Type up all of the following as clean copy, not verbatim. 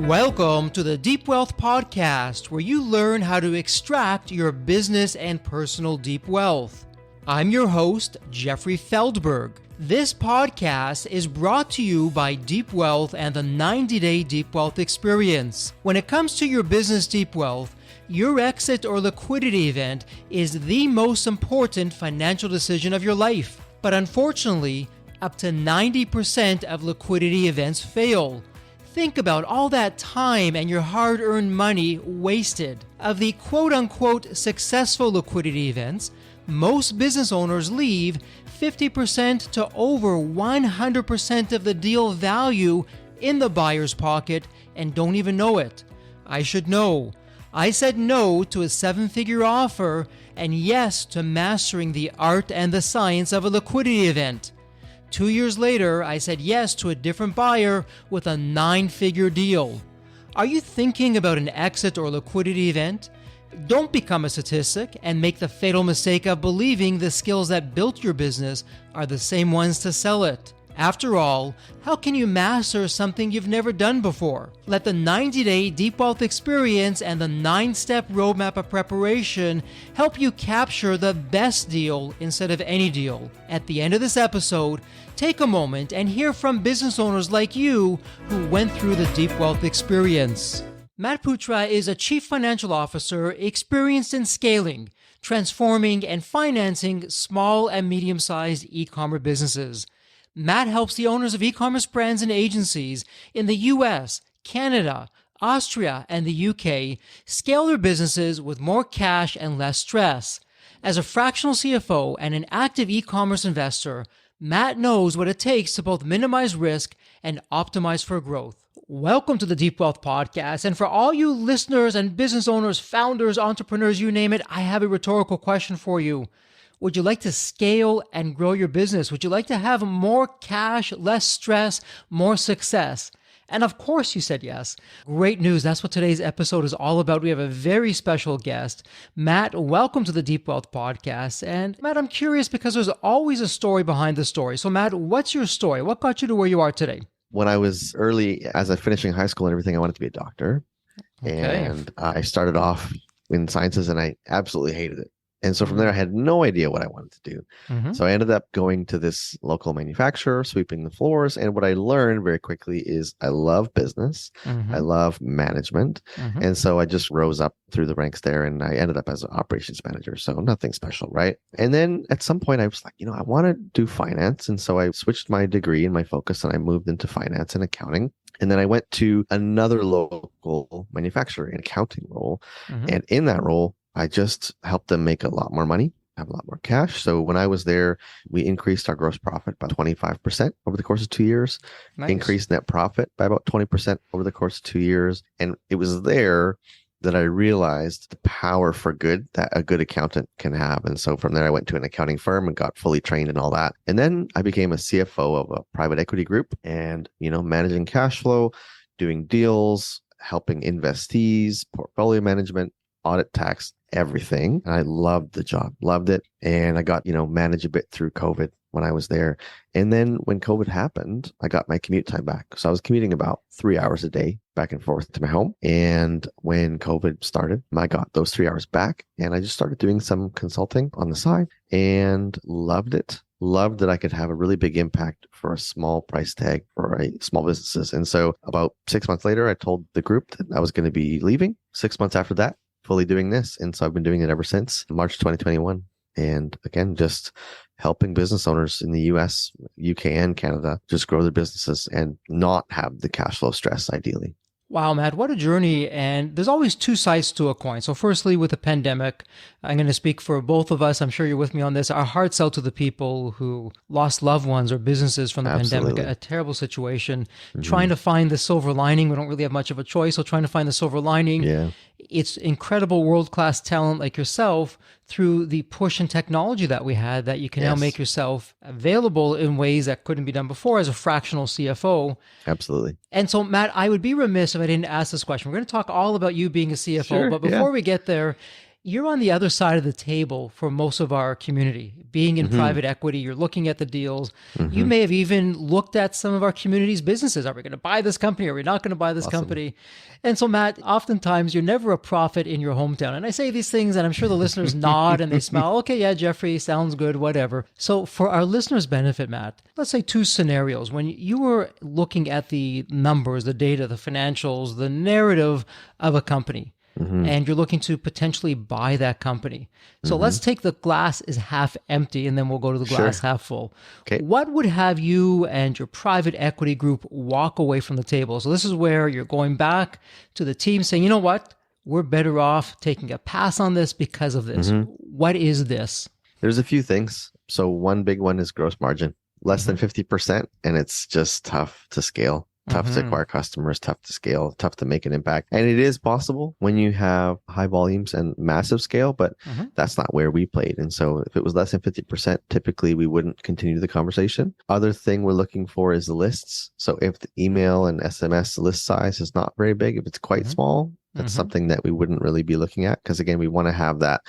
Welcome to the Deep Wealth Podcast, where you learn how to extract your business and personal deep wealth. I'm your host, Jeffrey Feldberg. This podcast is brought to you by Deep Wealth and the 90-Day Deep Wealth Experience. When it comes to your business deep wealth, your exit or liquidity event is the most important financial decision of your life. But unfortunately, up to 90% of liquidity events fail. Think about all that time and your hard-earned money wasted. Of the quote-unquote successful liquidity events, most business owners leave 50% to over 100% of the deal value in the buyer's pocket and don't even know it. I should know. I said no to a seven-figure offer and yes to mastering the art and the science of a liquidity event. 2 years later, I said yes to a different buyer with a 9-figure deal. Are you thinking about an exit or liquidity event? Don't become a statistic and make the fatal mistake of believing the skills that built your business are the same ones to sell it. After all, how can you master something you've never done before? Let the 90-Day Deep Wealth Experience and the 9-step roadmap of preparation help you capture the best deal instead of any deal. At the end of this episode, take a moment and hear from business owners like you who went through the Deep Wealth Experience. Matt Putra is a Chief Financial Officer experienced in scaling, transforming, and financing small and medium-sized e-commerce businesses. Matt helps the owners of e-commerce brands and agencies in the US, Canada, Austria, and the UK scale their businesses with more cash and less stress. As a fractional CFO and an active e-commerce investor, Matt knows what it takes to both minimize risk and optimize for growth. Welcome to the Deep Wealth Podcast. And for all you listeners and business owners, founders, entrepreneurs, you name it, I have a rhetorical question for you. Would you like to scale and grow your business? Would you like to have more cash, less stress, more success? And of course you said yes. Great news. That's what today's episode is all about. We have a very special guest. Matt, welcome to the Deep Wealth Podcast. And Matt, I'm curious because there's always a story behind the story. So Matt, what's your story? What got you to where you are today? When I was early, as I finishing high school and everything, I wanted to be a doctor. Okay. And I started off in sciences and I absolutely hated it. And so from there, I had no idea what I wanted to do. Mm-hmm. So I ended up going to this local manufacturer, sweeping the floors. And what I learned very quickly is I love business. Mm-hmm. I love management. Mm-hmm. And so I just rose up through the ranks there and I ended up as an operations manager. So nothing special, right? And then at some point I was like, I want to do finance. And so I switched my degree and my focus and I moved into finance and accounting. And then I went to another local manufacturer in accounting role. Mm-hmm. And in that role, I just helped them make a lot more money, have a lot more cash. So when I was there, we increased our gross profit by 25% over the course of 2 years, Nice. increased net profit by about 20% over the course of 2 years. And it was there that I realized the power for good that a good accountant can have. And so from there, I went to an accounting firm and got fully trained and all that. And then I became a CFO of a private equity group and, managing cash flow, doing deals, helping investees, portfolio management, audit, tax, everything. And I loved the job, loved it. And I got, manage a bit through COVID when I was there. And then when COVID happened, I got my commute time back. So I was commuting about 3 hours a day back and forth to my home. And when COVID started, I got those 3 hours back and I just started doing some consulting on the side and loved it. Loved that I could have a really big impact for a small price tag for a small businesses. And so about 6 months later, I told the group that I was going to be leaving. 6 months after that, fully doing this. And so I've been doing it ever since March 2021. And again, just helping business owners in the US, UK, and Canada just grow their businesses and not have the cash flow stress, ideally. Wow, Matt, what a journey. And there's always two sides to a coin. So firstly, with the pandemic, I'm going to speak for both of us. I'm sure you're with me on this. Our hearts out to the people who lost loved ones or businesses from the Absolutely. pandemic, a terrible situation. Mm-hmm. Trying to find the silver lining. We don't really have much of a choice. So trying to find the silver lining. Yeah. It's incredible world-class talent like yourself through the push and technology that we had that you can now make yourself available in ways that couldn't be done before as a fractional CFO. Absolutely. And so, Matt, I would be remiss if I didn't ask this question. We're going to talk all about you being a CFO, Sure, but before we get there, you're on the other side of the table for most of our community. Being in private equity, you're looking at the deals. You may have even looked at some of our community's businesses. Are we going to buy this company? Are we not going to buy this company? And so, Matt, oftentimes you're never a prophet in your hometown. And I say these things, and I'm sure the listeners nod and they smile. Okay, yeah, Jeffrey, sounds good, whatever. So for our listeners' benefit, Matt, let's say two scenarios. When you were looking at the numbers, the data, the financials, the narrative of a company, and you're looking to potentially buy that company. So let's take the glass is half empty, and then we'll go to the glass half full. Okay. What would have you and your private equity group walk away from the table? So this is where you're going back to the team saying, you know what? We're better off taking a pass on this because of this. What is this? There's a few things. So one big one is gross margin, less than 50%, and it's just tough to scale. Tough to acquire customers, tough to scale, tough to make an impact. And it is possible when you have high volumes and massive scale, but that's not where we played. And so if it was less than 50%, typically we wouldn't continue the conversation. Other thing we're looking for is the lists. So if the email and SMS list size is not very big, if it's quite small, that's something that we wouldn't really be looking at. Because again, we want to have that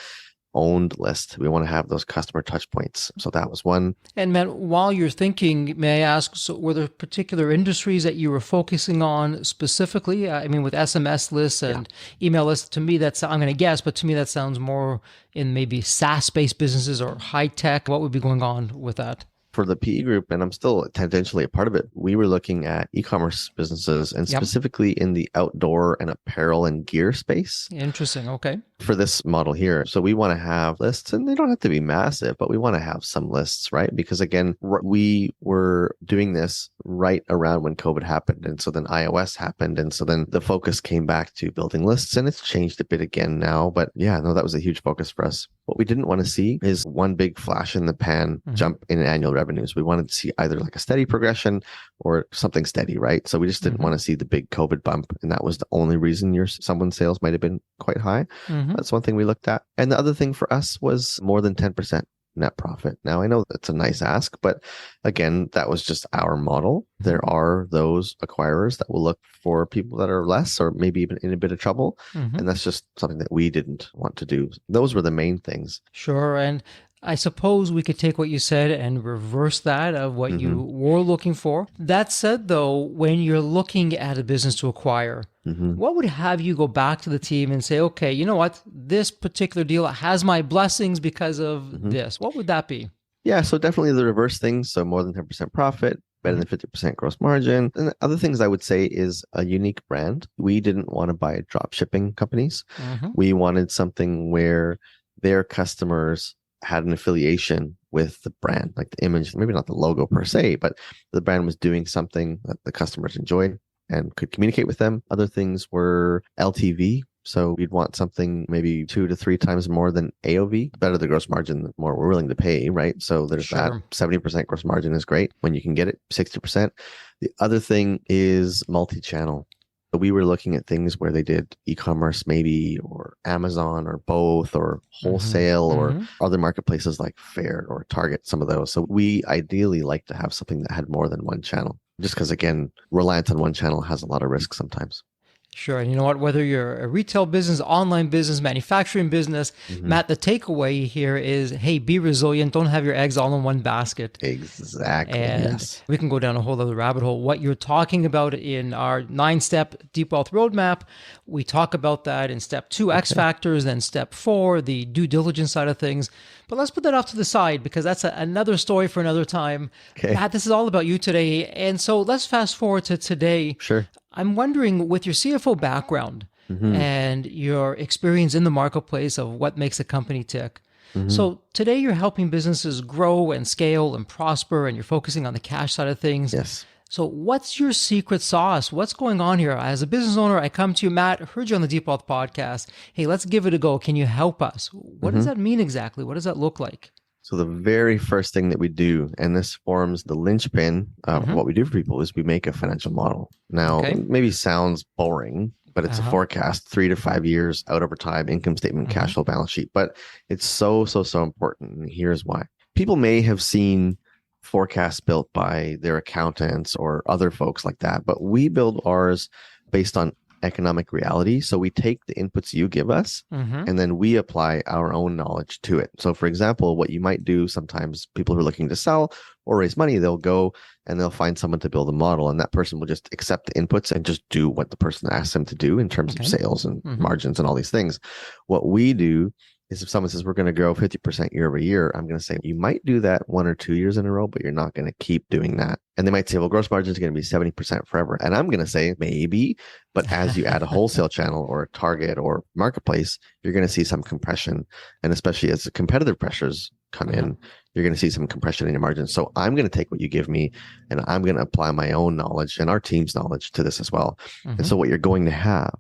owned list. We want to have those customer touch points. So that was one. And Matt, while you're thinking, may I ask, so were there particular industries that you were focusing on specifically? I mean, with SMS lists and email lists, to me, that's, I'm going to guess, but to me, that sounds more in maybe SaaS-based businesses or high tech. What would be going on with that? For the PE group, and I'm still tangentially a part of it, we were looking at e-commerce businesses and specifically in the outdoor and apparel and gear space. Interesting. Okay. For this model here. So we want to have lists, and they don't have to be massive, but we want to have some lists, right? Because again, we were doing this right around when COVID happened. And so then iOS happened. And so then the focus came back to building lists, and it's changed a bit again now. But yeah, no, that was a huge focus for us. What we didn't want to see is one big flash in the pan jump in annual revenues. We wanted to see either like a steady progression or something steady, right? So we just didn't want to see the big COVID bump. And that was the only reason someone's sales might have been quite high. That's one thing we looked at. And the other thing for us was more than 10% net profit. Now, I know that's a nice ask, but again, that was just our model. There are those acquirers that will look for people that are less or maybe even in a bit of trouble. And that's just something that we didn't want to do. Those were the main things. Sure. And I suppose we could take what you said and reverse that of what you were looking for. That said, though, when you're looking at a business to acquire, what would have you go back to the team and say, okay, you know what, this particular deal has my blessings because of this? What would that be? Yeah, so definitely the reverse things. So more than 10% profit, better than 50% gross margin. And the other things I would say is a unique brand. We didn't want to buy drop shipping companies. We wanted something where their customers had an affiliation with the brand, like the image, maybe not the logo per se, but the brand was doing something that the customers enjoyed and could communicate with them. Other things were LTV. So we'd want something maybe 2 to 3 times more than AOV. The better the gross margin, the more we're willing to pay, right? So there's that 70% gross margin is great when you can get it, 60%. The other thing is multi-channel. We were looking at things where they did e-commerce maybe, or Amazon, or both, or wholesale, or other marketplaces like Faire or Target, some of those. So we ideally like to have something that had more than one channel, just because, again, reliance on one channel has a lot of risk sometimes. Sure. And you know what? Whether you're a retail business, online business, manufacturing business, Matt, the takeaway here is, hey, be resilient. Don't have your eggs all in one basket. Exactly. And we can go down a whole other rabbit hole. What you're talking about in our 9-step Deep Wealth Roadmap, we talk about that in step 2, X factors, then step 4, the due diligence side of things. But let's put that off to the side because that's another story for another time. Matt, this is all about you today. And so let's fast forward to today. Sure. I'm wondering, with your CFO background and your experience in the marketplace of what makes a company tick, so today you're helping businesses grow and scale and prosper, and you're focusing on the cash side of things. Yes. So what's your secret sauce? What's going on here? As a business owner, I come to you, Matt, heard you on the Deep Wealth podcast. Hey, let's give it a go. Can you help us? What does that mean exactly? What does that look like? So the very first thing that we do, and this forms the linchpin of what we do for people, is we make a financial model. Now, maybe sounds boring, but it's a forecast 3 to 5 years out over time, income statement, cash flow, balance sheet. But it's so important. And here's why. People may have seen forecasts built by their accountants or other folks like that, but we build ours based on economic reality. So we take the inputs you give us and then we apply our own knowledge to it. So for example, what you might do sometimes, people who are looking to sell or raise money, they'll go and they'll find someone to build a model, and that person will just accept the inputs and just do what the person asks them to do in terms of sales and margins and all these things. What we do is if someone says we're going to grow 50% year over year, I'm going to say you might do that 1 or 2 years in a row, but you're not going to keep doing that. And they might say, well, gross margin is going to be 70% forever. And I'm going to say maybe, but as you add a wholesale channel or a target or marketplace, you're going to see some compression. And especially as the competitive pressures come in, you're going to see some compression in your margins. So I'm going to take what you give me and I'm going to apply my own knowledge and our team's knowledge to this as well. And so what you're going to have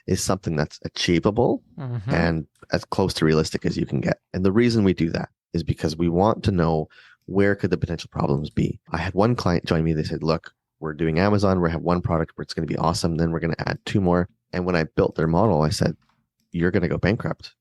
is something that's achievable and as close to realistic as you can get. And the reason we do that is because we want to know where could the potential problems be. I had one client join me. They said, look, we're doing Amazon. We have one product where it's going to be awesome. Then we're going to add 2 more. And when I built their model, I said, you're going to go bankrupt.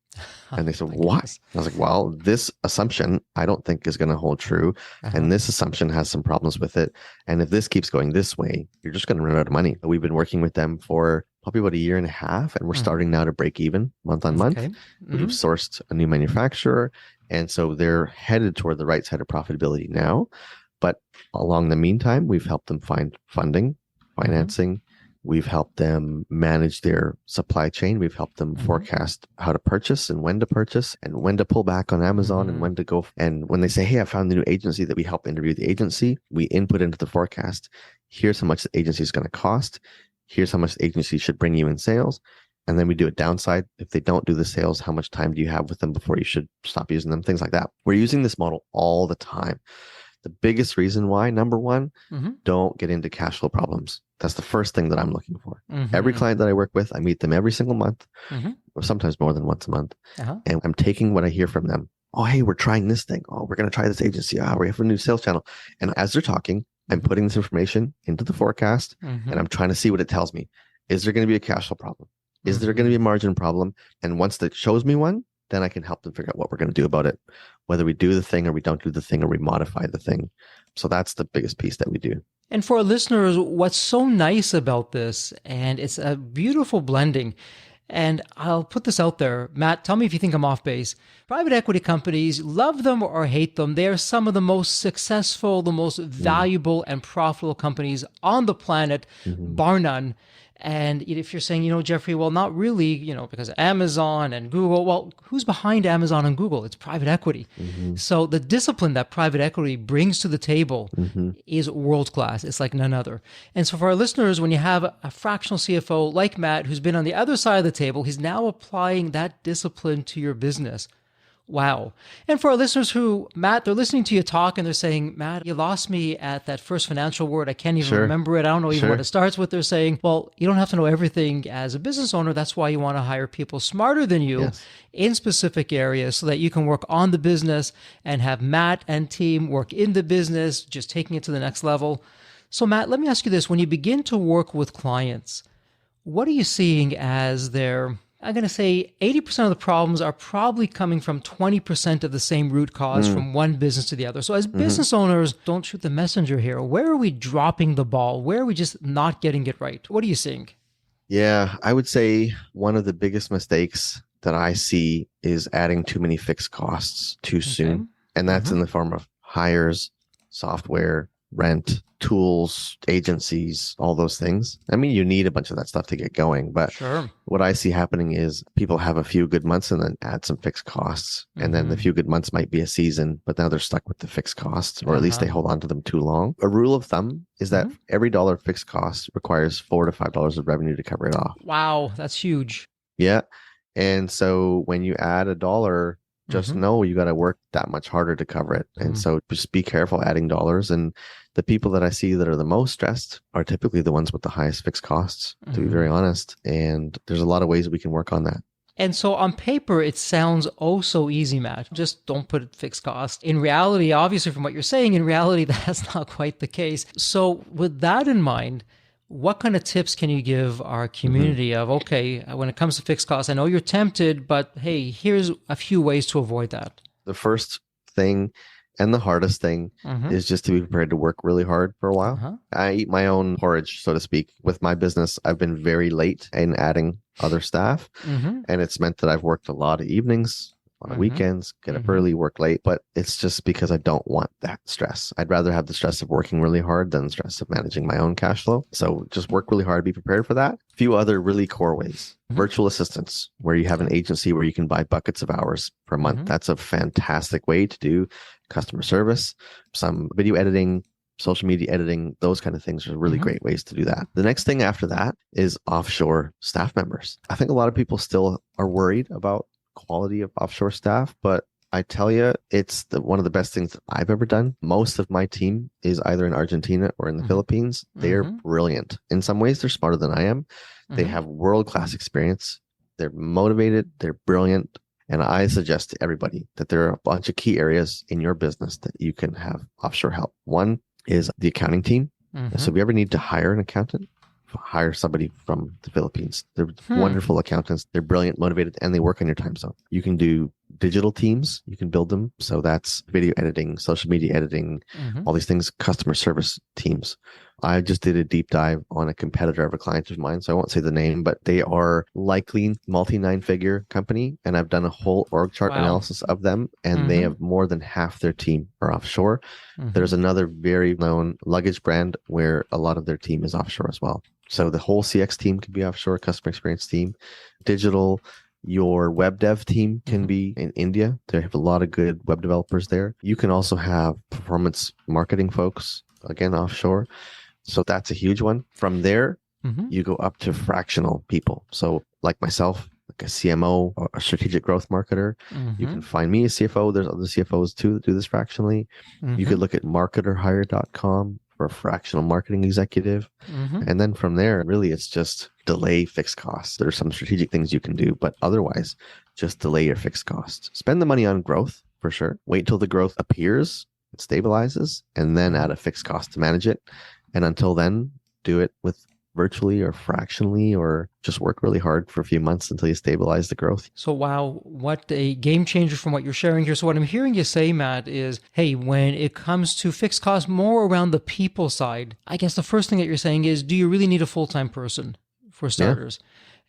And they said, why? I was like, well, this assumption I don't think is going to hold true. And this assumption has some problems with it. And if this keeps going this way, you're just going to run out of money. We've been working with them for probably about 1.5 years, and we're starting now to break even month on month. We've sourced a new manufacturer. And so they're headed toward the right side of profitability now. But along the meantime, we've helped them find funding, financing. We've helped them manage their supply chain. We've helped them forecast how to purchase and when to pull back on Amazon and when to go. And when they say, hey, I found the new agency, that we help interview the agency, we input into the forecast. Here's how much the agency is going to cost. Here's how much the agency should bring you in sales. And then we do a downside. If they don't do the sales, how much time do you have with them before you should stop using them? Things like that. We're using this model all the time. The biggest reason why, number one, don't get into cash flow problems. That's the first thing that I'm looking for. Every client that I work with, I meet them every single month, or sometimes more than once a month. And I'm taking what I hear from them. Oh, hey, we're trying this thing. Oh, we're going to try this agency. Oh, we have a new sales channel. And as they're talking, I'm putting this information into the forecast and I'm trying to see what it tells me. Is there going to be a cash flow problem? Is there going to be a margin problem? And once that shows me one, then I can help them figure out what we're going to do about it, whether we do the thing or we don't do the thing or we modify the thing. So that's the biggest piece that we do. And for our listeners, what's so nice about this, and it's a beautiful blending, and I'll put this out there. Matt, tell me if you think I'm off base. Private equity companies, love them or hate them, they are some of the most successful, the most valuable and profitable companies on the planet, bar none. And if you're saying, Jeffrey, well, not really, because Amazon and Google, well, who's behind Amazon and Google? It's private equity. So the discipline that private equity brings to the table is world-class. It's like none other. And so for our listeners, when you have a fractional CFO like Matt, who's been on the other side of the table, he's now applying that discipline to your business. Wow. And for our listeners who, Matt, they're listening to you talk and they're saying, Matt, you lost me at that first financial word. I can't even remember it. I don't know even what it starts with. They're saying, well, you don't have to know everything as a business owner. That's why you want to hire people smarter than you in specific areas so that you can work on the business and have Matt and team work in the business, just taking it to the next level. So Matt, let me ask you this. When you begin to work with clients, what are you seeing as their... I'm going to say 80% of the problems are probably coming from 20% of the same root cause from one business to the other. So as business owners, don't shoot the messenger here. Where are we dropping the ball? Where are we just not getting it right? What are you seeing? Yeah, I would say one of the biggest mistakes that I see is adding too many fixed costs too soon. And that's in the form of hires, software, rent, tools, agencies, all those things. I mean, you need a bunch of that stuff to get going. But what I see happening is people have a few good months and then add some fixed costs. And then the few good months might be a season, but now they're stuck with the fixed costs, or at least they hold on to them too long. A rule of thumb is that every dollar of fixed cost requires $4 to $5 of revenue to cover it off. Wow, that's huge. Yeah. And so when you add a dollar, just know you got to work that much harder to cover it. And so just be careful adding dollars. And the people that I see that are the most stressed are typically the ones with the highest fixed costs, to be very honest. And there's a lot of ways we can work on that. And so on paper, it sounds oh so easy, Matt. Just don't put fixed cost. In reality, obviously from what you're saying, in reality, that's not quite the case. So with that in mind, what kind of tips can you give our community of, okay, when it comes to fixed costs, I know you're tempted, but hey, here's a few ways to avoid that. The first thing And the hardest thing is just to be prepared to work really hard for a while. I eat my own porridge, so to speak. With my business, I've been very late in adding other staff, and it's meant that I've worked a lot of evenings, a lot of weekends, get up early, work late, but it's just because I don't want that stress. I'd rather have the stress of working really hard than the stress of managing my own cash flow. So just work really hard, be prepared for that. A few other really core ways. Virtual assistants, where you have an agency where you can buy buckets of hours per month. That's a fantastic way to do customer service, some video editing, social media editing, those kind of things are really great ways to do that. The next thing after that is offshore staff members. I think a lot of people still are worried about quality of offshore staff, but I tell you, it's one of the best things that I've ever done. Most of my team is either in Argentina or in the Philippines. They're brilliant. In some ways, they're smarter than I am. They have world-class experience. They're motivated. They're brilliant. And I suggest to everybody that there are a bunch of key areas in your business that you can have offshore help. One is the accounting team. So if you ever need to hire an accountant, hire somebody from the Philippines. They're wonderful accountants. They're brilliant, motivated, and they work on your time zone. You can do digital teams. You can build them. So that's video editing, social media editing, all these things, customer service teams. I just did a deep dive on a competitor of a client of mine. So I won't say the name, but they are likely multi-nine-figure company. And I've done a whole org chart analysis of them. And they have more than half their team are offshore. There's another very known luggage brand where a lot of their team is offshore as well. So the whole CX team can be offshore, customer experience team, digital. Your web dev team can be in India. They have a lot of good web developers there. You can also have performance marketing folks, again, offshore. So that's a huge one. From there, you go up to fractional people. So like myself, like a CMO or a strategic growth marketer, you can find me a CFO. There's other CFOs too that do this fractionally. You could look at marketerhire.com for a fractional marketing executive. And then from there, really, it's just delay fixed costs. There's some strategic things you can do, but otherwise, just delay your fixed costs. Spend the money on growth for sure. Wait till the growth appears, it stabilizes, and then add a fixed cost to manage it. And until then, do it with virtually or fractionally, or just work really hard for a few months until you stabilize the growth. So wow, what a game changer from what you're sharing here. So what I'm hearing you say, Matt, is, hey, when it comes to fixed costs more around the people side, I guess the first thing that you're saying is, do you really need a full-time person for starters?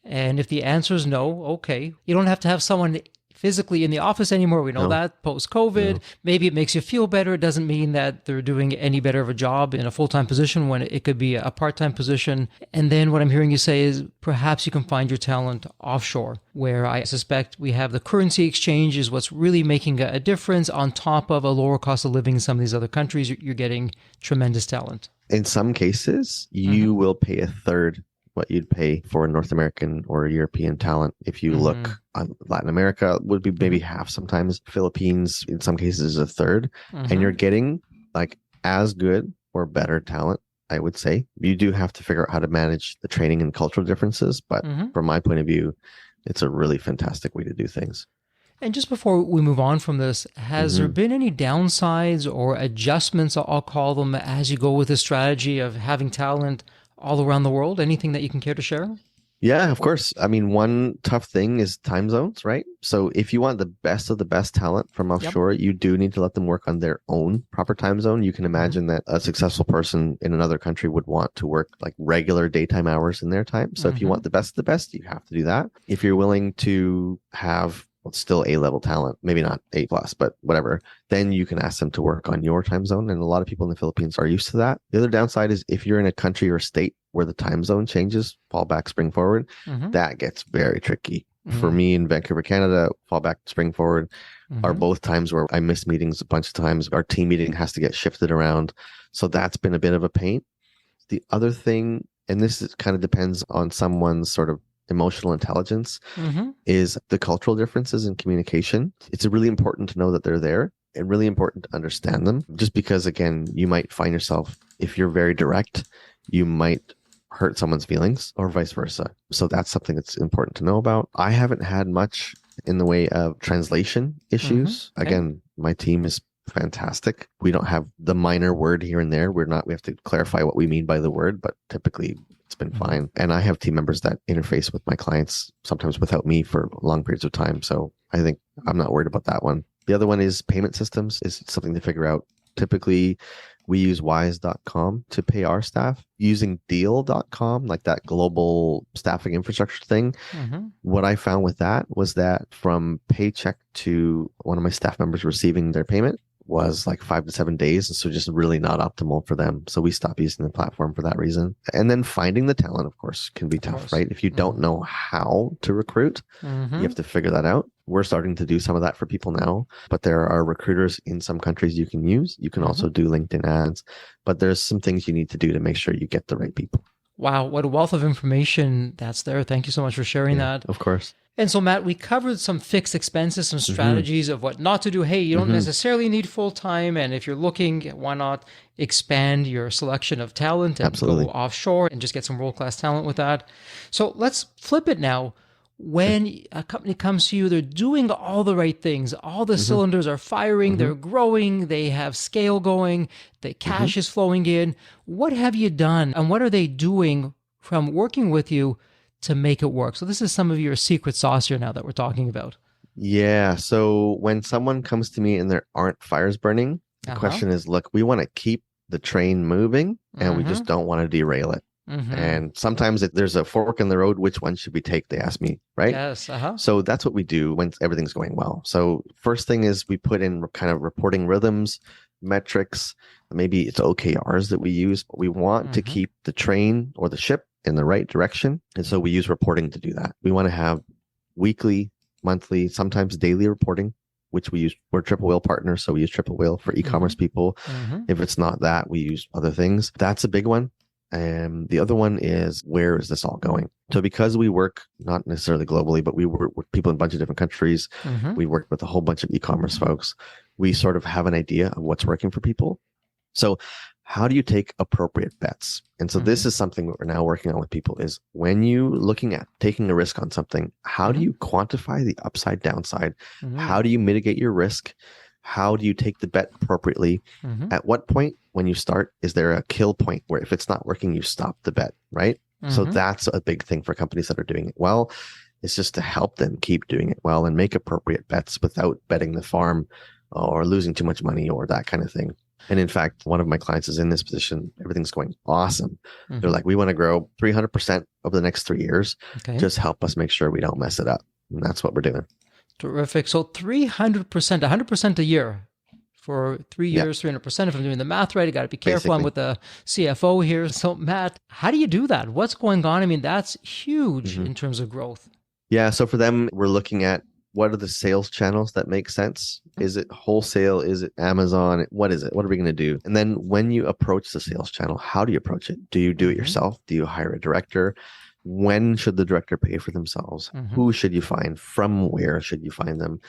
And if the answer is no, okay. You don't have to have someone physically in the office anymore. We know that post-COVID. Maybe it makes you feel better. It doesn't mean that they're doing any better of a job in a full-time position when it could be a part-time position. And then what I'm hearing you say is perhaps you can find your talent offshore, where I suspect we have the currency exchange is what's really making a difference on top of a lower cost of living in some of these other countries. You're getting tremendous talent. In some cases, you will pay a third what you'd pay for a North American or a European talent. If you look, Latin America would be maybe half sometimes. Philippines, in some cases, is a third. And you're getting like as good or better talent, I would say. You do have to figure out how to manage the training and cultural differences. But from my point of view, it's a really fantastic way to do things. And just before we move on from this, has there been any downsides or adjustments, I'll call them, as you go with this strategy of having talent all around the world? Anything that you can care to share? Yeah, of course. I mean, one tough thing is time zones, right? So if you want the best of the best talent from offshore, you do need to let them work on their own proper time zone. You can imagine that a successful person in another country would want to work like regular daytime hours in their time. So if you want the best of the best, you have to do that. If you're willing to have still A-level talent, maybe not A+, but whatever, then you can ask them to work on your time zone. And a lot of people in the Philippines are used to that. The other downside is if you're in a country or state where the time zone changes, fall back, spring forward, that gets very tricky. For me in Vancouver, Canada, fall back, spring forward are both times where I miss meetings a bunch of times. Our team meeting has to get shifted around. So that's been a bit of a pain. The other thing, and this kind of depends on someone's sort of emotional intelligence, is the cultural differences in communication. It's really important to know that they're there and really important to understand them. Just because, again, you might find yourself, if you're very direct, you might hurt someone's feelings or vice versa. So that's something that's important to know about. I haven't had much in the way of translation issues. Again, my team is fantastic. We don't have the minor word here and there. We have to clarify what we mean by the word, but typically it's been fine. And I have team members that interface with my clients sometimes without me for long periods of time. So I think I'm not worried about that one. The other one is payment systems is something to figure out. Typically, we use wise.com to pay our staff. Using deal.com, like that global staffing infrastructure thing, what I found with that was that from paycheck to one of my staff members receiving their payment was like 5 to 7 days. And so just really not optimal for them. So we stopped using the platform for that reason. And then finding the talent, of course, can be tough, right? If you don't know how to recruit, you have to figure that out. We're starting to do some of that for people now, but there are recruiters in some countries you can use. You can also do LinkedIn ads, but there's some things you need to do to make sure you get the right people. Wow, what a wealth of information that's there. Thank you so much for sharing that. Of course. And so, Matt, we covered some fixed expenses, some strategies of what not to do. Hey, you don't necessarily need full-time. And if you're looking, why not expand your selection of talent and go offshore and just get some world-class talent with that? So let's flip it now. When a company comes to you, they're doing all the right things. All the cylinders are firing. They're growing. They have scale going. The cash is flowing in. What have you done? And what are they doing from working with you to make it work? So this is some of your secret sauce here now that we're talking about. Yeah. So when someone comes to me and there aren't fires burning, the question is, look, we want to keep the train moving and we just don't want to derail it. And sometimes if there's a fork in the road, which one should we take? They ask me, right? Yes. So that's what we do when everything's going well. So first thing is we put in kind of reporting rhythms, metrics, maybe it's OKRs that we use, but we want to keep the train or the ship in the right direction. And so we use reporting to do that. We want to have weekly, monthly, sometimes daily reporting, which we use. We're Triple Whale partners, so we use Triple Whale for e-commerce people. If it's not that, we use other things. That's a big one. And the other one is, where is this all going? So because we work not necessarily globally, but we work with people in a bunch of different countries, we work with a whole bunch of e-commerce folks, we sort of have an idea of what's working for people. So how do you take appropriate bets? And so this is something that we're now working on with people is when you looking at taking a risk on something, how do you quantify the upside downside? How do you mitigate your risk? How do you take the bet appropriately? At what point when you start, is there a kill point where if it's not working, you stop the bet, right? So that's a big thing for companies that are doing it well. It's just to help them keep doing it well and make appropriate bets without betting the farm or losing too much money or that kind of thing. And in fact, one of my clients is in this position. Everything's going awesome. They're like, we want to grow 300% over the next 3 years. Just help us make sure we don't mess it up. And that's what we're doing. Terrific. So 300%, 100% a year for 3 years, 300%. If I'm doing the math right, I got to be careful. I'm with the CFO here. So Matt, how do you do that? What's going on? I mean, that's huge in terms of growth. Yeah. So for them, we're looking at what are the sales channels that make sense? Is it wholesale? Is it Amazon? What is it? What are we going to do? And then when you approach the sales channel, how do you approach it? Do you do it yourself? Do you hire a director? When should the director pay for themselves? Who should you find? From where should you find them?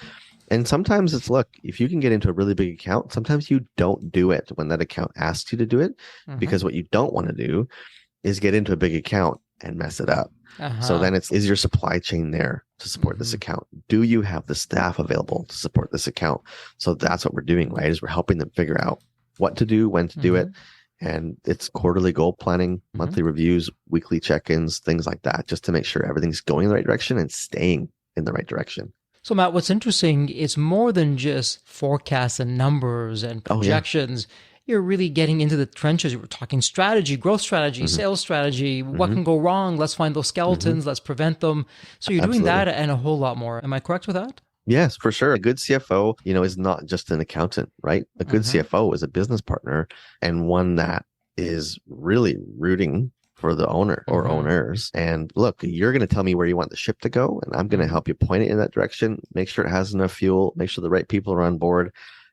And sometimes it's, look, if you can get into a really big account, sometimes you don't do it when that account asks you to do it, because what you don't want to do is get into a big account and mess it up. So then is your supply chain there to support this account? Do you have the staff available to support this account? So that's what we're doing, right? Is we're helping them figure out what to do, when to do it. And it's quarterly goal planning, monthly reviews, weekly check-ins, things like that, just to make sure everything's going in the right direction and staying in the right direction. So Matt, what's interesting, it's more than just forecasts and numbers and projections. You're really getting into the trenches. We're talking strategy, growth strategy, sales strategy. What can go wrong? Let's find those skeletons. Let's prevent them. So you're doing that and a whole lot more. Am I correct with that? Yes, for sure. A good CFO, is not just an accountant, right? A good CFO is a business partner and one that is really rooting for the owner or owners. And look, you're going to tell me where you want the ship to go, and I'm going to help you point it in that direction, make sure it has enough fuel, make sure the right people are on board.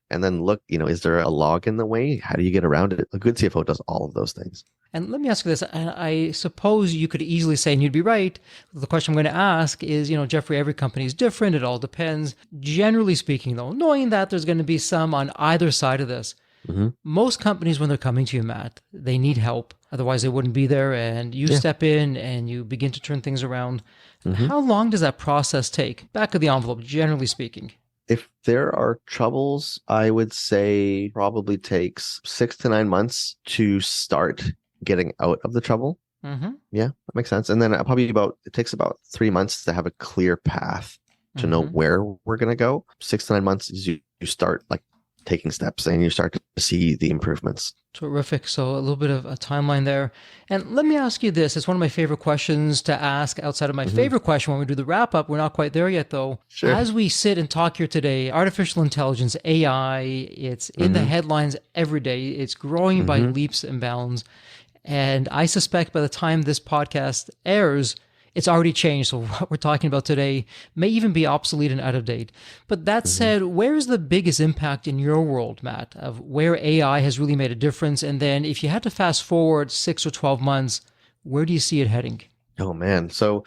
And then look, is there a log in the way? How do you get around it? A good CFO does all of those things. And let me ask you this, and I suppose you could easily say, and you'd be right, the question I'm going to ask is, Jeffrey, every company is different. It all depends. Generally speaking, though, knowing that there's going to be some on either side of this, most companies, when they're coming to you, Matt, they need help. Otherwise, they wouldn't be there. And you step in and you begin to turn things around. How long does that process take? Back of the envelope, generally speaking. If there are troubles, I would say probably takes 6 to 9 months to start getting out of the trouble. Yeah, that makes sense. And then it takes about 3 months to have a clear path to know where we're going to go. 6 to 9 months is you start like taking steps and you start to see the improvements. Terrific. So a little bit of a timeline there. And let me ask you this. It's one of my favorite questions to ask outside of my favorite question when we do the wrap up. We're not quite there yet though. Sure. As we sit and talk here today, artificial intelligence, AI, it's in the headlines every day. It's growing by leaps and bounds. And I suspect by the time this podcast airs, it's already changed. So what we're talking about today may even be obsolete and out of date. But that said, where's the biggest impact in your world, Matt, of where AI has really made a difference? And then if you had to fast forward 6 or 12 months, where do you see it heading? Oh, man. So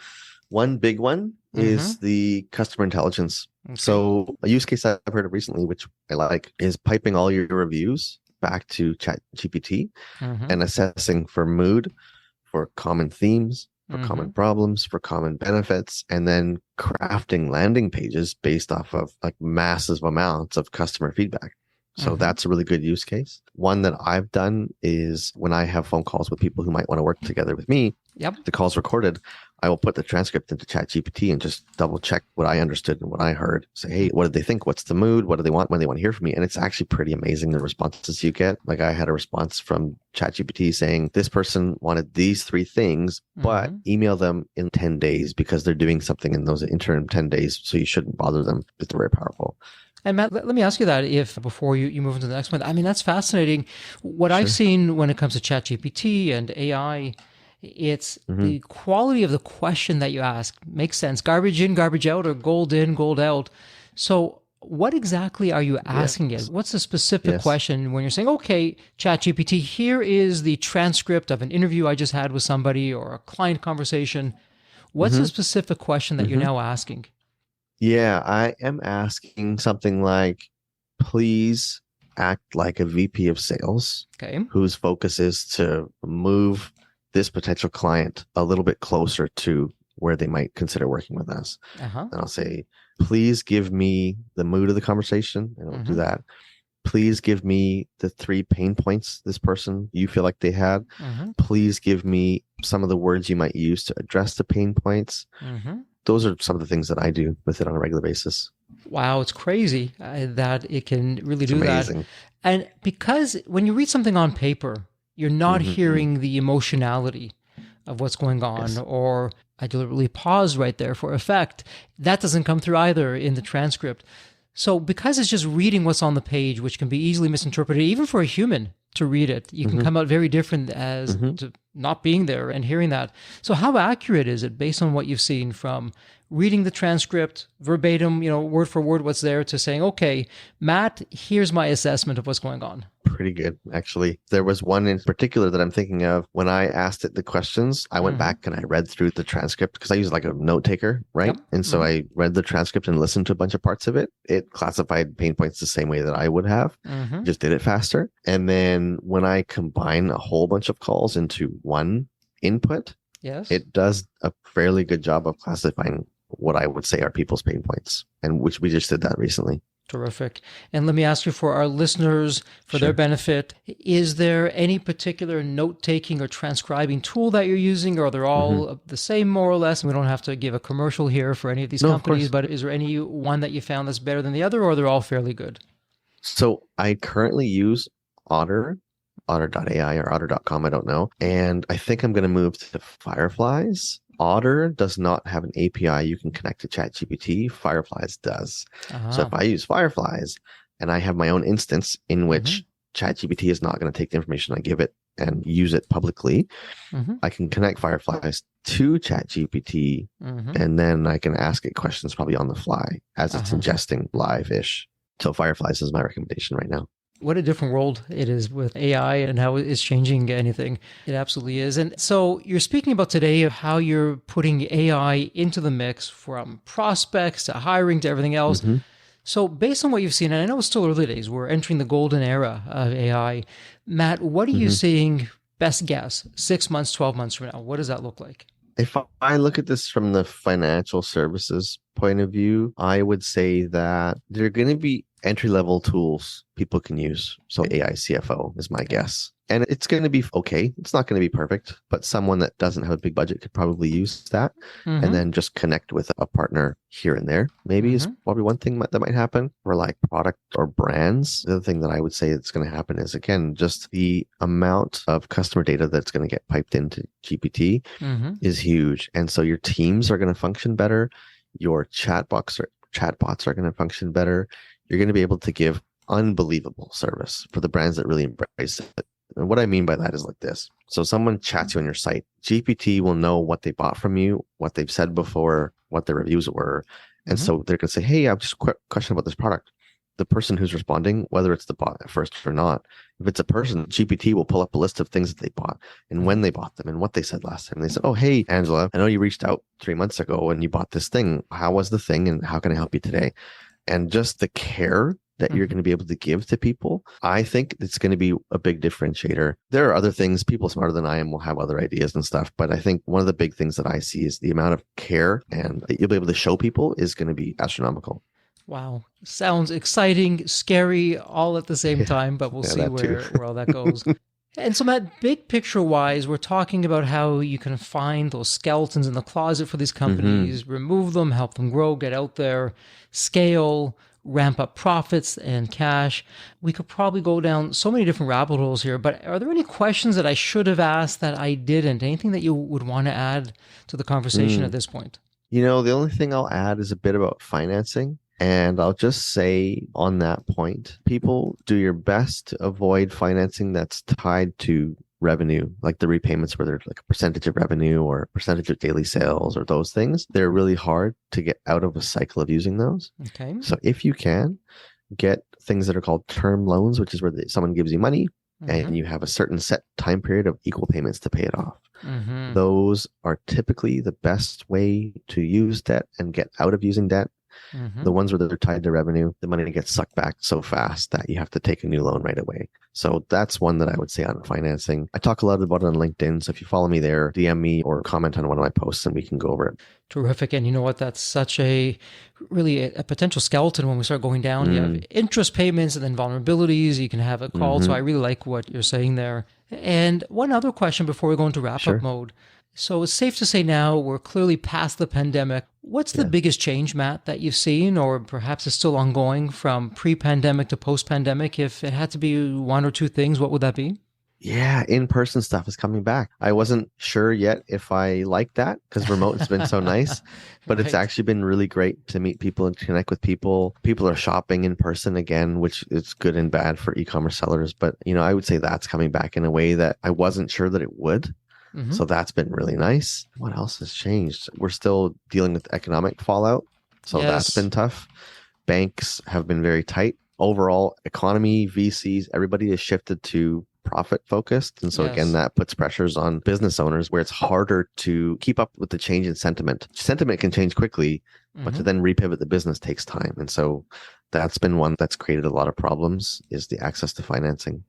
one big one is the customer intelligence. Okay. So a use case I've heard of recently, which I like, is piping all your reviews back to ChatGPT and assessing for mood, for common themes, for common problems, for common benefits, and then crafting landing pages based off of like massive amounts of customer feedback. So that's a really good use case. One that I've done is when I have phone calls with people who might want to work together with me, the call's recorded, I will put the transcript into ChatGPT and just double check what I understood and what I heard. Say, hey, what did they think? What's the mood? What do they want when they want to hear from me? And it's actually pretty amazing, the responses you get. Like I had a response from ChatGPT saying, this person wanted these 3 things, but email them in 10 days because they're doing something in those interim 10 days. So you shouldn't bother them. It's very powerful. And Matt, let me ask you that before you move into the next one. I mean, that's fascinating. What I've seen when it comes to ChatGPT and AI, it's the quality of the question that you ask makes sense. Garbage in, garbage out, or gold in, gold out. So what exactly are you asking it? What's the specific question when you're saying, okay, ChatGPT, here is the transcript of an interview I just had with somebody or a client conversation. What's the specific question that you're now asking? Yeah, I am asking something like, please act like a VP of sales whose focus is to move this potential client a little bit closer to where they might consider working with us. And I'll say, please give me the mood of the conversation, and I'll do that. Please give me the 3 pain points this person you feel like they had. Please give me some of the words you might use to address the pain points. Those are some of the things that I do with it on a regular basis. Wow, it's crazy that it can really do that. And because when you read something on paper, you're not hearing the emotionality of what's going on, or I deliberately paused right there for effect. That doesn't come through either in the transcript. So because it's just reading what's on the page, which can be easily misinterpreted, even for a human to read it, you can come out very different as to not being there and hearing that. So how accurate is it based on what you've seen from reading the transcript verbatim, word for word what's there, to saying, okay, Matt, here's my assessment of what's going on? Pretty good, actually. There was one in particular that I'm thinking of. When I asked it the questions, I went back and I read through the transcript because I use like a note taker, right? And so I read the transcript and listened to a bunch of parts of it. It classified pain points the same way that I would have, just did it faster. And then when I combine a whole bunch of calls into one input, it does a fairly good job of classifying what I would say are people's pain points, and which we just did that recently. Terrific. And let me ask you, for our listeners, for their benefit, is there any particular note-taking or transcribing tool that you're using, or are they all the same more or less? And we don't have to give a commercial here for any of these companies, but is there any one that you found that's better than the other, or they're all fairly good? So I currently use Otter, otter.ai or otter.com, I don't know. And I think I'm going to move to Fireflies. Otter does not have an API you can connect to ChatGPT. Fireflies does. So if I use Fireflies and I have my own instance in which ChatGPT is not going to take the information I give it and use it publicly, I can connect Fireflies to ChatGPT, and then I can ask it questions probably on the fly as it's ingesting live-ish. So Fireflies is my recommendation right now. What a different world it is with AI and how it's changing anything. It absolutely is. And so you're speaking about today of how you're putting AI into the mix, from prospects to hiring to everything else. So based on what you've seen, and I know it's still early days, we're entering the golden era of AI. Matt, what are you seeing, best guess, 6 months, 12 months from now? What does that look like? If I look at this from the financial services point of view, I would say that there are going to be entry-level tools people can use. So AI CFO is my guess. And it's going to be okay. It's not going to be perfect, but someone that doesn't have a big budget could probably use that. And then just connect with a partner here and there. Maybe is probably one thing that might happen for like product or brands. The other thing that I would say that's going to happen is, again, just the amount of customer data that's going to get piped into GPT is huge. And so your teams are going to function better. Your chatbots are going to function better. You're going to be able to give unbelievable service for the brands that really embrace it. And what I mean by that is like this. So someone chats you on your site. GPT will know what they bought from you, what they've said before, what their reviews were. And so they're going to say, hey, I have just a quick question about this product. The person who's responding, whether it's the bot at first or not, if it's a person, GPT will pull up a list of things that they bought and when they bought them and what they said last time. And they said, oh, hey, Angela, I know you reached out 3 months ago and you bought this thing. How was the thing and how can I help you today? And just the care that you're going to be able to give to people, I think it's going to be a big differentiator. There are other things, people smarter than I am will have other ideas and stuff, but I think one of the big things that I see is the amount of care and that you'll be able to show people is going to be astronomical. Wow. Sounds exciting, scary, all at the same time, but we'll see where all that goes. And so, Matt, big picture wise, we're talking about how you can find those skeletons in the closet for these companies, remove them, help them grow, get out there, scale, ramp up profits and cash. We could probably go down so many different rabbit holes here, but are there any questions that I should have asked that I didn't? Anything that you would want to add to the conversation at this point? You know, the only thing I'll add is a bit about financing. And I'll just say on that point, people do your best to avoid financing that's tied to revenue, like the repayments where there's like a percentage of revenue or a percentage of daily sales or those things. They're really hard to get out of a cycle of using those. Okay. So if you can get things that are called term loans, which is where someone gives you money and you have a certain set time period of equal payments to pay it off. Those are typically the best way to use debt and get out of using debt. The ones where they're tied to revenue, the money gets sucked back so fast that you have to take a new loan right away. So that's one that I would say on financing. I talk a lot about it on LinkedIn. So if you follow me there, DM me or comment on one of my posts and we can go over it. Terrific. And you know what? That's such a potential skeleton when we start going down. You have interest payments and then vulnerabilities. You can have it called. So I really like what you're saying there. And one other question before we go into wrap-up mode. So it's safe to say now we're clearly past the pandemic. What's the biggest change, Matt, that you've seen, or perhaps it's still ongoing from pre-pandemic to post-pandemic? If it had to be one or two things, what would that be? Yeah, in-person stuff is coming back. I wasn't sure yet if I like that because remote has been so nice, but it's actually been really great to meet people and connect with people. People are shopping in person again, which is good and bad for e-commerce sellers. But, you know, I would say that's coming back in a way that I wasn't sure that it would. So that's been really nice. What else has changed? We're still dealing with economic fallout. So that's been tough. Banks have been very tight. Overall economy, VCs, everybody has shifted to profit focused. And so again, that puts pressures on business owners where it's harder to keep up with the change in sentiment. Sentiment can change quickly, but to then repivot the business takes time. And so that's been one that's created a lot of problems is the access to financing.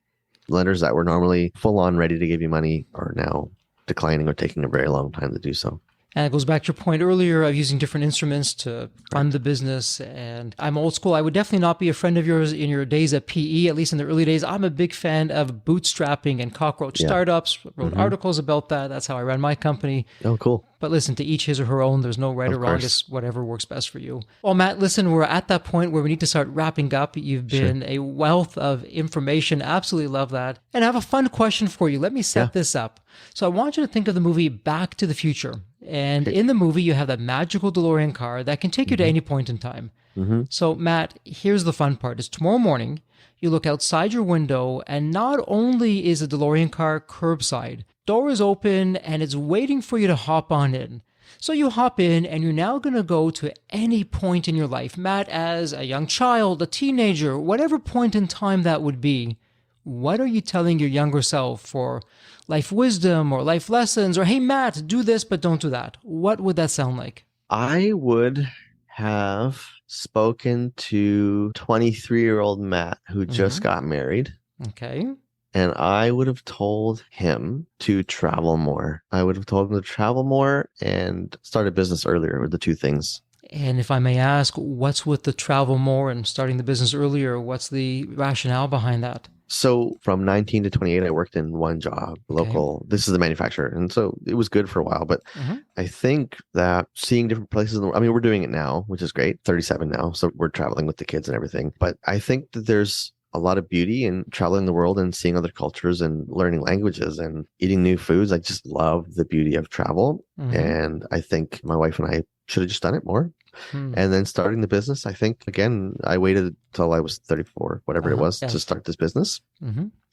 Lenders that were normally full on ready to give you money are now declining or taking a very long time to do so. And it goes back to your point earlier of using different instruments to fund the business. And I'm old school. I would definitely not be a friend of yours in your days at PE, at least in the early days. I'm a big fan of bootstrapping and Cockroach startups. Wrote articles about that. That's how I ran my company. Oh, cool. But listen, to each his or her own. There's no right or wrong. It's whatever works best for you. Well, Matt, listen, we're at that point where we need to start wrapping up. You've been a wealth of information. Absolutely love that. And I have a fun question for you. Let me set this up. So I want you to think of the movie Back to the Future. And in the movie, you have that magical DeLorean car that can take you to any point in time. So Matt, here's the fun part. It's tomorrow morning. You look outside your window, and not only is the DeLorean car curbside, door is open and it's waiting for you to hop on in. So you hop in and you're now going to go to any point in your life. Matt, as a young child, a teenager, whatever point in time that would be, what are you telling your younger self for life wisdom or life lessons? Or, hey, Matt, do this, but don't do that. What would that sound like? I would have spoken to 23-year-old Matt who just got married. Okay. And I would have told him to travel more. I would have told him to travel more and start a business earlier were the two things. And if I may ask, what's with the travel more and starting the business earlier? What's the rationale behind that? So from 19 to 28, I worked in one job, local. This is the manufacturer. And so it was good for a while. But I think that seeing different places in the world, I mean, we're doing it now, which is great, 37 now. So we're traveling with the kids and everything. But I think that there's a lot of beauty in traveling the world and seeing other cultures and learning languages and eating new foods. I just love the beauty of travel. And I think my wife and I should have just done it more. And then starting the business, I think, again, I waited till I was 34, whatever it was, to start this business.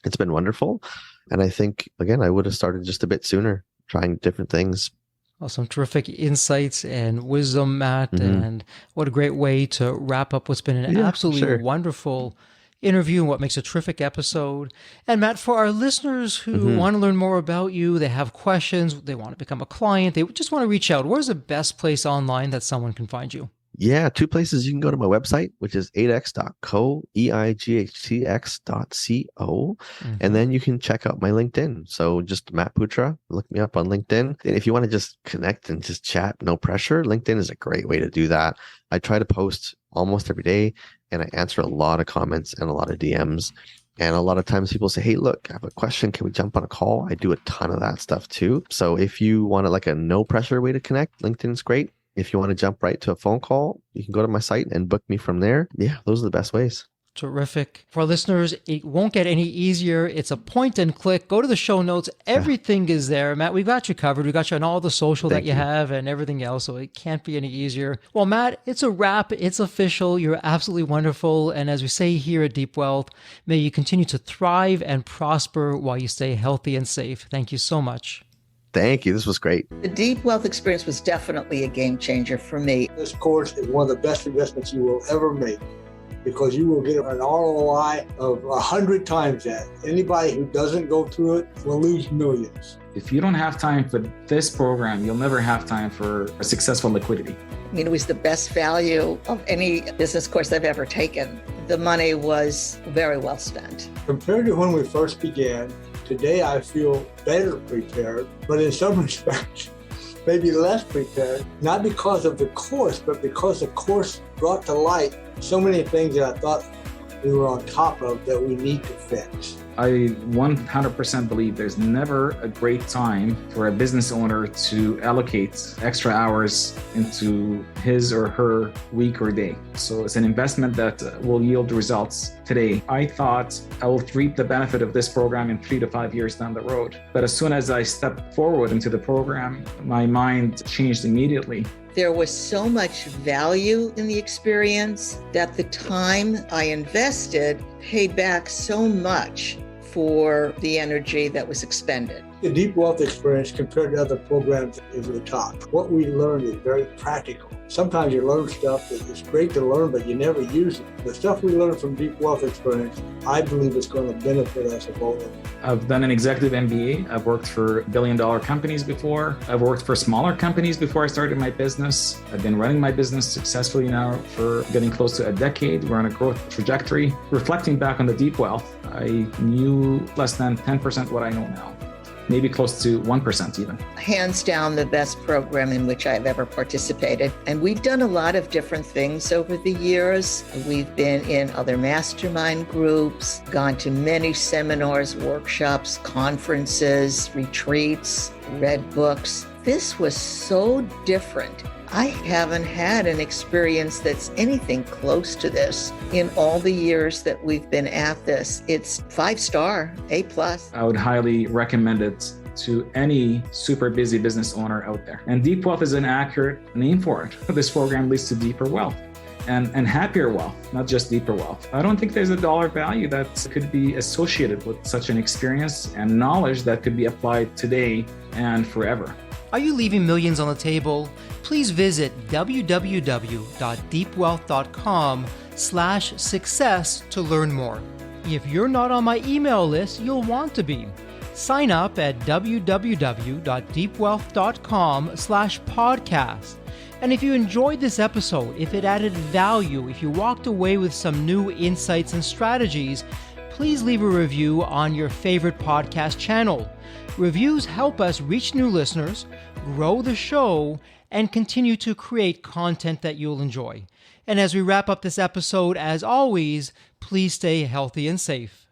It's been wonderful. And I think, again, I would have started just a bit sooner, trying different things. Well, some terrific insights and wisdom, Matt. And what a great way to wrap up what's been an absolutely wonderful interview and what makes a terrific episode. And Matt, for our listeners who want to learn more about you, they have questions, they want to become a client, they just want to reach out, where's the best place online that someone can find you? Yeah, two places. You can go to my website, which is EightX.co, EIGHTX.co. And then you can check out my LinkedIn. So just Matt Putra, look me up on LinkedIn. And if you want to just connect and just chat, no pressure, LinkedIn is a great way to do that. I try to post almost every day, and I answer a lot of comments and a lot of DMs. And a lot of times people say, hey, look, I have a question. Can we jump on a call? I do a ton of that stuff too. So if you want like a no pressure way to connect, LinkedIn's great. If you want to jump right to a phone call, you can go to my site and book me from there. Yeah, those are the best ways. Terrific. For our listeners, it won't get any easier. It's a point and click. Go to the show notes. Everything is there. Matt, we've got you covered. We got you on all the social that you have and everything else, so it can't be any easier. Well, Matt, it's a wrap. It's official. You're absolutely wonderful. And as we say here at Deep Wealth, may you continue to thrive and prosper while you stay healthy and safe. Thank you so much. Thank you. This was great. The Deep Wealth experience was definitely a game changer for me. This course is one of the best investments you will ever make, because you will get an ROI of 100 times that. Anybody who doesn't go through it will lose millions. If you don't have time for this program, you'll never have time for a successful liquidity. I mean, it was the best value of any business course I've ever taken. The money was very well spent. Compared to when we first began, today I feel better prepared, but in some respects, maybe less prepared, not because of the course, but because the course brought to light so many things that I thought we were on top of that we need to fix. I 100% believe there's never a great time for a business owner to allocate extra hours into his or her week or day. So it's an investment that will yield results today. I thought I will reap the benefit of this program in 3 to 5 years down the road. But as soon as I stepped forward into the program, my mind changed immediately. There was so much value in the experience that the time I invested paid back so much for the energy that was expended. The Deep Wealth experience compared to other programs is the top. What we learned is very practical. Sometimes you learn stuff that is great to learn, but you never use it. The stuff we learned from Deep Wealth experience, I believe is going to benefit us both. I've done an executive MBA. I've worked for billion-dollar companies before. I've worked for smaller companies before I started my business. I've been running my business successfully now for getting close to a decade. We're on a growth trajectory. Reflecting back on the Deep Wealth, I knew less than 10% what I know now. Maybe close to 1% even. Hands down the best program in which I've ever participated. And we've done a lot of different things over the years. We've been in other mastermind groups, gone to many seminars, workshops, conferences, retreats, read books. This was so different. I haven't had an experience that's anything close to this in all the years that we've been at this. It's 5-star, A+. I would highly recommend it to any super busy business owner out there. And Deep Wealth is an accurate name for it. This program leads to deeper wealth and happier wealth, not just deeper wealth. I don't think there's a dollar value that could be associated with such an experience and knowledge that could be applied today and forever. Are you leaving millions on the table? Please visit www.deepwealth.com/success to learn more. If you're not on my email list, you'll want to be. Sign up at www.deepwealth.com/podcast. And if you enjoyed this episode, if it added value, if you walked away with some new insights and strategies, please leave a review on your favorite podcast channel. Reviews help us reach new listeners, grow the show, and continue to create content that you'll enjoy. And as we wrap up this episode, as always, please stay healthy and safe.